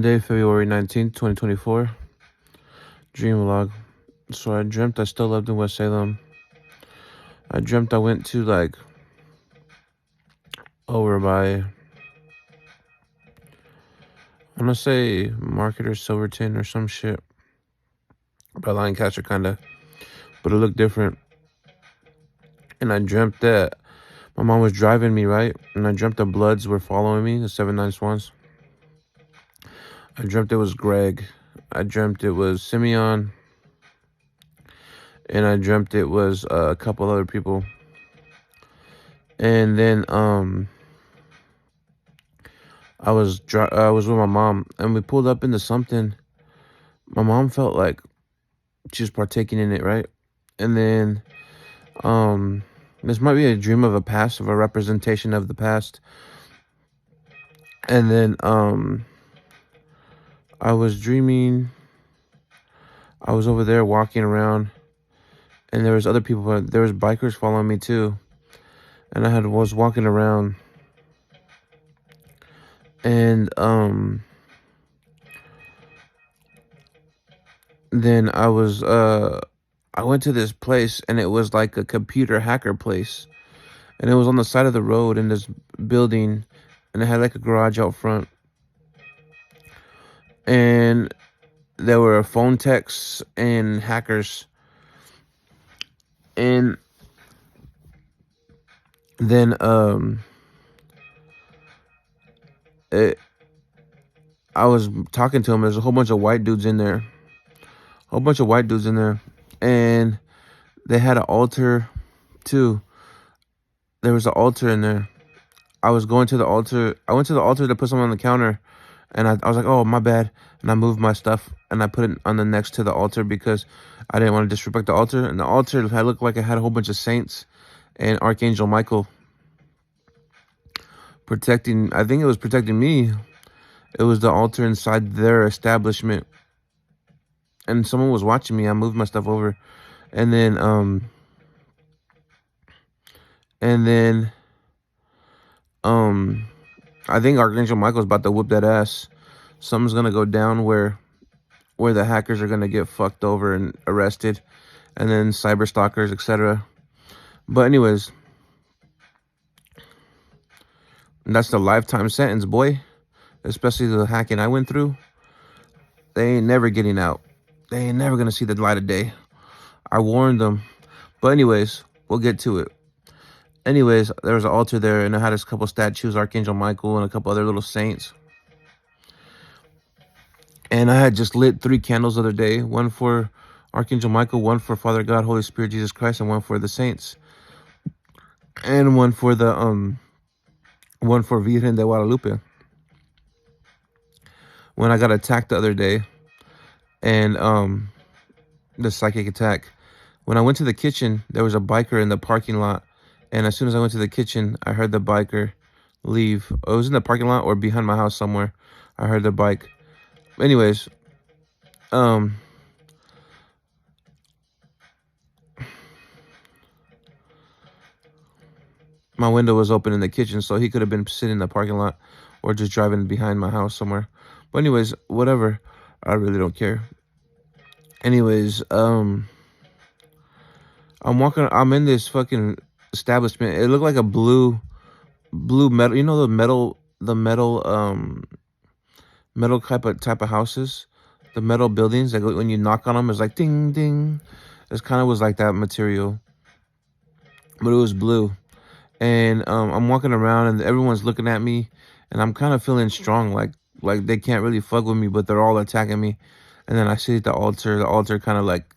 Monday, February 19th, 2024. Dreamvlog. So I dreamt I still lived in West Salem. I dreamt I went to over by, I want to say Market or Silverton or some shit. By Lancaster kinda. But it looked different. And I dreamt that my mom was driving me, right? And I dreamt the Bloods were following me, the 7-9 Swans. I dreamt it was Greg. I dreamt it was Simeon. And I dreamt it was a couple other people. And then I was with my mom, and we pulled up into something. My mom felt like she was partaking in it, right? And then this might be a dream of a past, of a representation of the past. And then I was dreaming. I was over there walking around, and there was other people. There was bikers following me too, and I was walking around, and then I went to this place, and it was like a computer hacker place, and it was on the side of the road in this building, and it had like a garage out front, and there were phone techs and hackers. And then I was talking to him. There's a whole bunch of white dudes in there. And they had an altar too. There was an altar in there. I was going to the altar. I went to the altar to put something on the counter, and I was like, oh, my bad. And I moved my stuff, and I put it on the next to the altar because I didn't want to disrespect the altar. And the altar had looked like it had a whole bunch of saints and Archangel Michael protecting. I think it was protecting me. It was the altar inside their establishment, and someone was watching me. I moved my stuff over, and then I think Archangel Michael's about to whoop that ass. Something's gonna go down where the hackers are gonna get fucked over and arrested, and then cyber stalkers, etc. But anyways, that's the lifetime sentence, boy. Especially the hacking I went through. They ain't never getting out. They ain't never gonna see the light of day. I warned them. But anyways, we'll get to it. Anyways, there was an altar there, and I had a couple statues, Archangel Michael and a couple other little saints. And I had just lit 3 candles the other day. One for Archangel Michael, one for Father God, Holy Spirit, Jesus Christ, and one for the saints. And one for the one for Virgen de Guadalupe. When I got attacked the other day, and the psychic attack, when I went to the kitchen, there was a biker in the parking lot, and as soon as I went to the kitchen, I heard the biker leave. It was in the parking lot or behind my house somewhere. I heard the bike. Anyways, my window was open in the kitchen, so he could have been sitting in the parking lot or just driving behind my house somewhere. But anyways, whatever. I really don't care. Anyways, I'm I'm in this fucking establishment. It looked like a blue metal, you know, the metal type of houses, the metal buildings, like when you knock on them, it's like ding ding. It kind of was like that material, but it was blue. And I'm walking around, and everyone's looking at me, and I'm kind of feeling strong, like they can't really fuck with me, but they're all attacking me. And then I see the altar kind of like,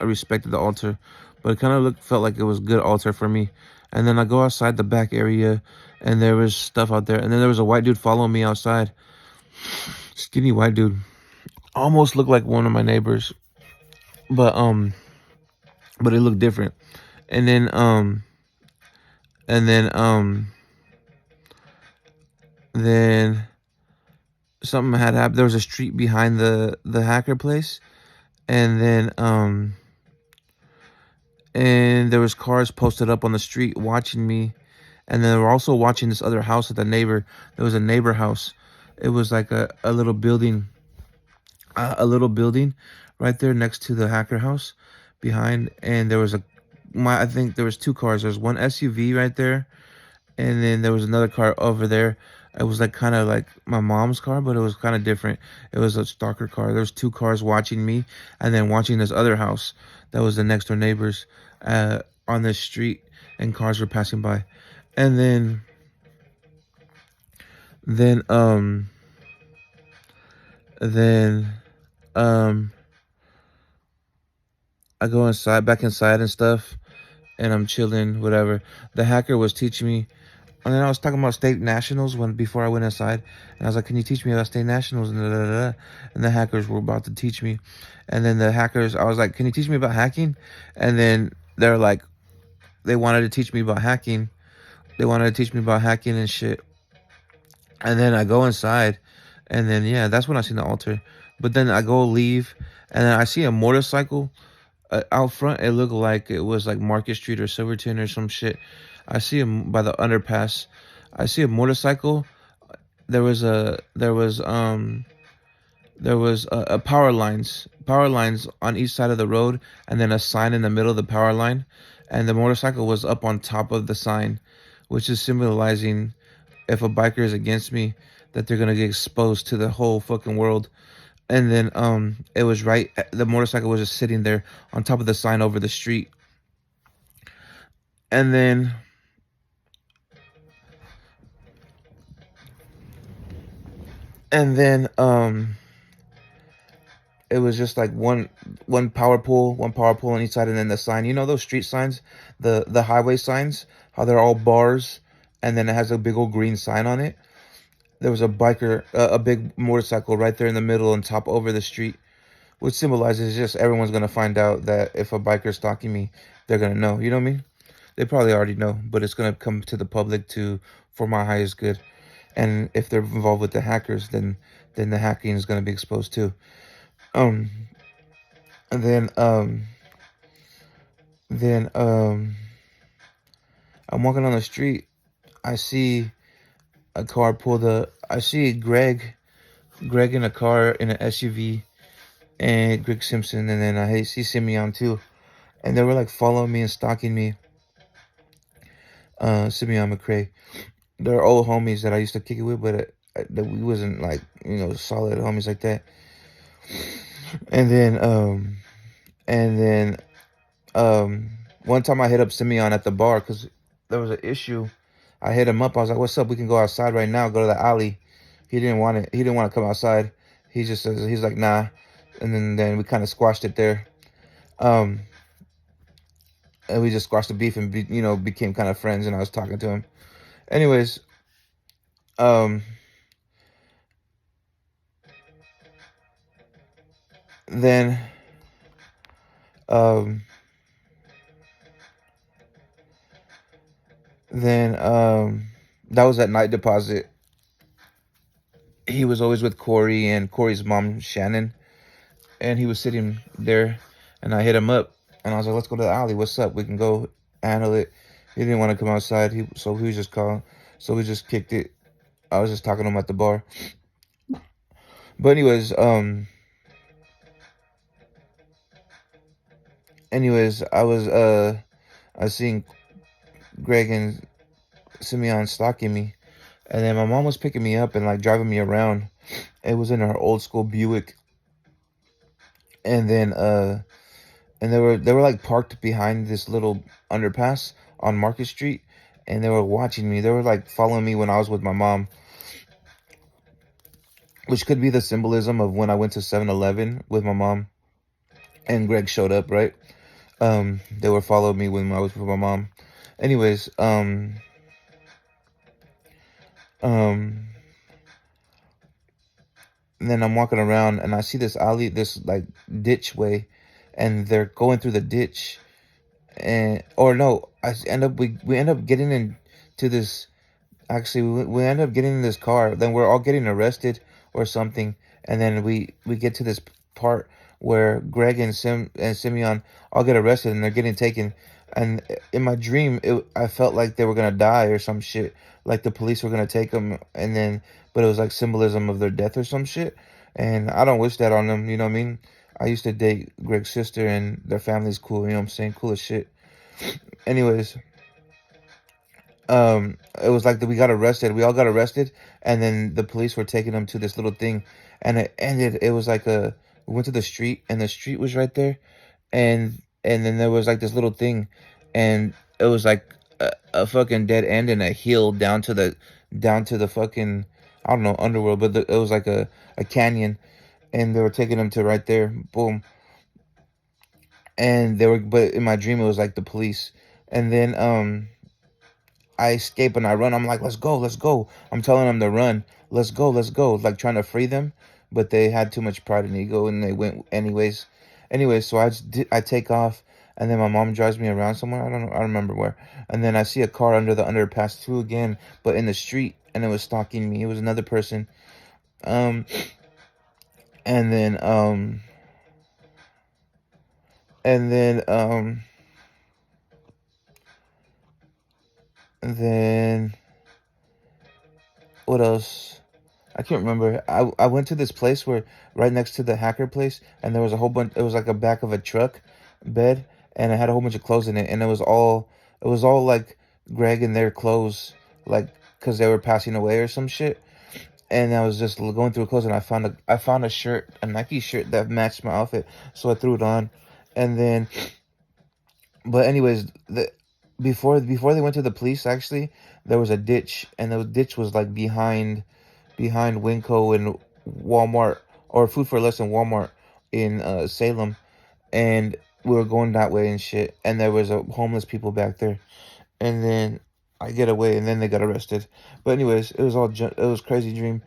I respected the altar, but it kind of felt like it was good altar for me. And then I go outside the back area, and there was stuff out there, and then there was a white dude following me outside. Skinny white dude, almost looked like one of my neighbors, but it looked different. And then then something had happened. There was a street behind the hacker place, and then and there was cars posted up on the street watching me, and then they were also watching this other house at the neighbor. There was a neighbor house, It was like a little building, a little building right there next to the hacker house behind. And there was I think there was two cars. There's one SUV right there, and then there was another car over there. It was like kind of like my mom's car, but it was kind of different. It was a stalker car. There was two cars watching me, and then watching this other house that was the next door neighbors on this street, and cars were passing by. And then then um I go inside, back inside and stuff, and I'm chilling, whatever. The hacker was teaching me. And then I was talking about state nationals before I went inside, and I was like, "Can you teach me about state nationals?" And and the hackers were about to teach me, and then I was like, "Can you teach me about hacking?" And then they're like, they wanted to teach me about hacking. They wanted to teach me about hacking and shit. And then I go inside, and then yeah, that's when I seen the altar. But then I go leave, and then I see a motorcycle out front. It looked like it was like Market Street or Silverton or some shit. I see him by the underpass. I see a motorcycle. There was power lines on each side of the road, and then a sign in the middle of the power line, and the motorcycle was up on top of the sign, which is symbolizing if a biker is against me, that they're gonna get exposed to the whole fucking world. And then it was right, the motorcycle was just sitting there on top of the sign over the street. And then and then it was just like one power pole on each side, and then the sign, you know those street signs, the highway signs, how they're all bars, and then it has a big old green sign on it. There was a biker, a big motorcycle right there in the middle on top over the street, which symbolizes just everyone's gonna find out that if a biker's stalking me, they're gonna know. You know what I mean? They probably already know, but it's gonna come to the public for my highest good. And if they're involved with the hackers, then the hacking is gonna be exposed too. Um, and then I'm walking on the street. I see a car pull the. I see Greg in a car in an SUV, and Greg Simpson, and then I see Simeon too, and they were like following me and stalking me. Simeon McCray, they're old homies that I used to kick it with, but that we wasn't like solid homies like that. And then one time I hit up Simeon at the bar because there was an issue. I hit him up. I was like, "What's up? We can go outside right now. Go to the alley." He didn't want it. He didn't want to come outside. He just says he's like, "Nah." And then we kind of squashed it there. Um, and we just squashed the beef and became kind of friends. And I was talking to him. Anyways, um, then um, that was at night deposit. He was always with Corey and Corey's mom, Shannon, and he was sitting there, and I hit him up, and I was like, "Let's go to the alley. What's up? We can go handle it." He didn't want to come outside, so he was just calling. So we just kicked it. I was just talking to him at the bar. But anyways, I was seeing Greg and Simeon stalking me, and then my mom was picking me up and like driving me around. It was in her old school Buick, and then and they were like parked behind this little underpass on Market Street, and they were watching me. They were like following me when I was with my mom, which could be the symbolism of when I went to 7-Eleven with my mom and Greg showed up, right? They were following me when I was with my mom. Anyways, um, and then I'm walking around and I see this alley, this like ditch way, and they're going through the ditch, and or no, we end up getting into this. Actually, we end up getting in this car. Then we're all getting arrested or something, and then we get to this part where Greg and Simeon all get arrested, and they're getting taken. And in my dream, I felt like they were gonna die or some shit. Like the police were gonna take them, and then, but it was like symbolism of their death or some shit. And I don't wish that on them. You know what I mean? I used to date Greg's sister, and their family's cool. You know what I'm saying? Cool as shit. Anyways, it was like that we got arrested. We all got arrested, and then the police were taking them to this little thing, and it ended. It was like we went to the street, and the street was right there, and then there was like this little thing, and it was like a fucking dead end and a hill down to the fucking, I don't know, underworld, but it was like a canyon, and they were taking them to right there. Boom. And they were, but in my dream it was like the police, and then I escape and I run. I'm like, let's go, let's go. I'm telling them to run. Let's go, let's go. Like trying to free them, but they had too much pride and ego, and they went anyways. Anyways, so I take off, and then my mom drives me around somewhere. I don't know. I don't remember where. And then I see a car under the underpass too again, but in the street, and it was stalking me. It was another person. Um, and then and then and then what else? I can't remember. I went to this place where right next to the hacker place, and there was a whole bunch. It was like a back of a truck bed, and it had a whole bunch of clothes in it, and it was all like Greg and their clothes, like because they were passing away or some shit. And I was just going through clothes, and I found a shirt, a Nike shirt that matched my outfit, so I threw it on, and then, but anyways, before they went to the police, actually, there was a ditch, and the ditch was like behind Winco and Walmart, or Food for Less in Walmart in Salem, and we were going that way and shit, and there was a homeless people back there, and then I get away, and then they got arrested. But anyways, it was crazy dream.